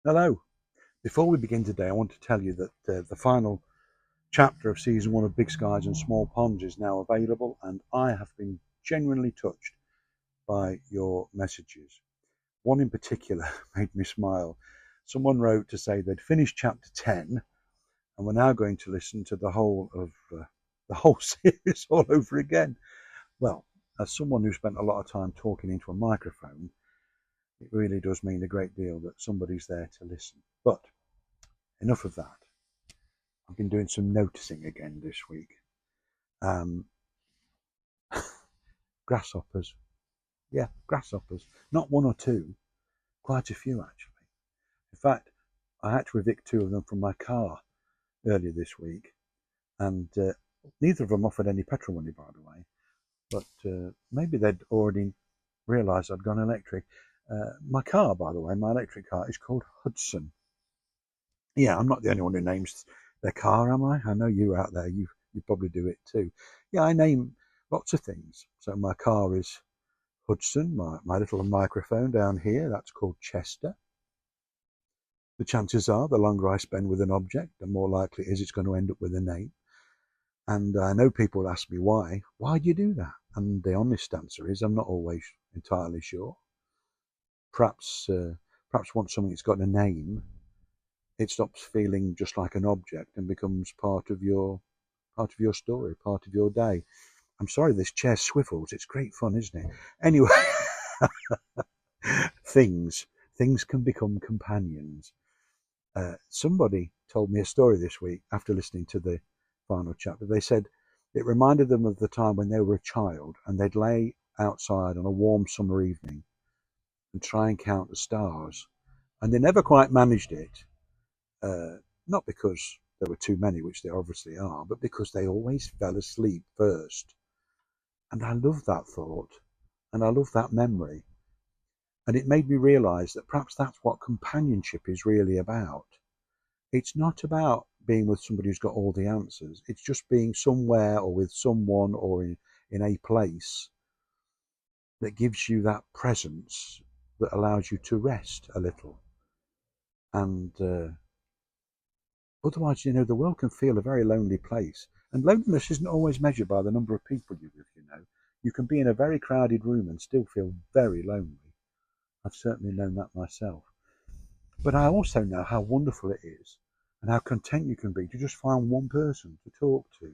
Hello. Before we begin today, I want to tell you that the final chapter of season 1 of Big Skies and Small Ponds is now available, and I have been genuinely touched by your messages. One in particular made me smile. Someone wrote to say they'd finished chapter 10 and were now going to listen to the whole series all over again. Well, as someone who spent a lot of time talking into a microphone, it really does mean a great deal that somebody's there to listen. But enough of that. I've been doing some noticing again this week. Grasshoppers. Yeah, grasshoppers. Not one or two, quite a few actually. In fact, I had to evict 2 of them from my car earlier this week, and neither of them offered any petrol money, by the way. But maybe they'd already realised I'd gone electric. My car, by the way, my electric car, is called Hudson. Yeah, I'm not the only one who names their car, am I? I know you out there, you probably do it too. Yeah, I name lots of things. So my car is Hudson, my little microphone down here, that's called Chester. The chances are the longer I spend with an object, the more likely it is it's going to end up with a name. And I know people ask me why do you do that? And the honest answer is I'm not always entirely sure. Perhaps once something's got a name, it stops feeling just like an object and becomes part of your story, part of your day. I'm sorry this chair swivels. It's great fun, isn't it? Anyway, things can become companions. Somebody told me a story this week after listening to the final chapter. They said it reminded them of the time when they were a child and they'd lay outside on a warm summer evening and try and count the stars. And they never quite managed it. Not because there were too many, which there obviously are, but because they always fell asleep first. And I love that thought, and I love that memory. And it made me realise that perhaps that's what companionship is really about. It's not about being with somebody who's got all the answers. It's just being somewhere or with someone or in a place that gives you that presence that allows you to rest a little. And otherwise, the world can feel a very lonely place. And loneliness isn't always measured by the number of people you're with, You can be in a very crowded room and still feel very lonely. I've certainly known that myself. But I also know how wonderful it is and how content you can be to just find one person to talk to.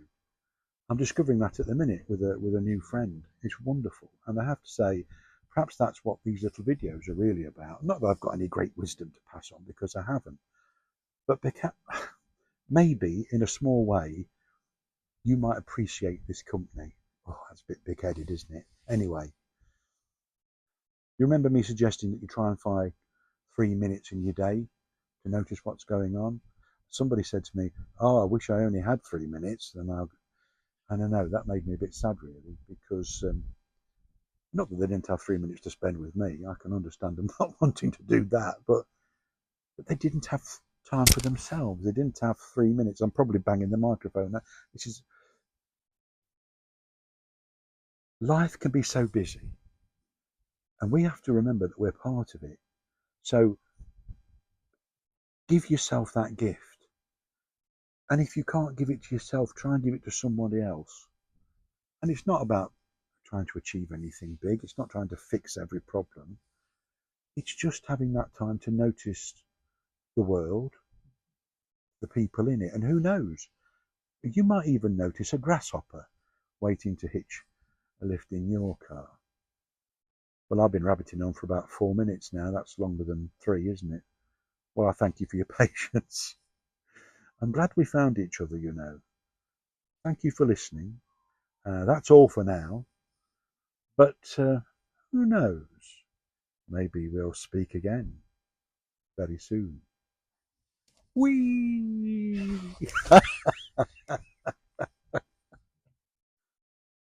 I'm discovering that at the minute with a new friend. It's wonderful. And I have to say, perhaps that's what these little videos are really about. Not that I've got any great wisdom to pass on, because I haven't. But maybe in a small way, you might appreciate this company. Oh, that's a bit big-headed, isn't it? Anyway, you remember me suggesting that you try and find 3 minutes in your day to notice what's going on? Somebody said to me, "Oh, I wish I only had 3 minutes." And I don't know, that made me a bit sad, really, because not that they didn't have 3 minutes to spend with me. I can understand them not wanting to do that, but they didn't have time for themselves. They didn't have 3 minutes. I'm probably banging the microphone. Life can be so busy, and we have to remember that we're part of it. So give yourself that gift. And if you can't give it to yourself, try and give it to somebody else. And it's not about trying to achieve anything big. It's not trying to fix every problem. It's just having that time to notice the world, the people in it. And who knows, you might even notice a grasshopper waiting to hitch a lift in your car. Well, I've been rabbiting on for about 4 minutes now. That's longer than 3, isn't it? Well, I thank you for your patience. I'm glad we found each other, Thank you for listening. That's all for now. But who knows? Maybe we'll speak again very soon. Whee!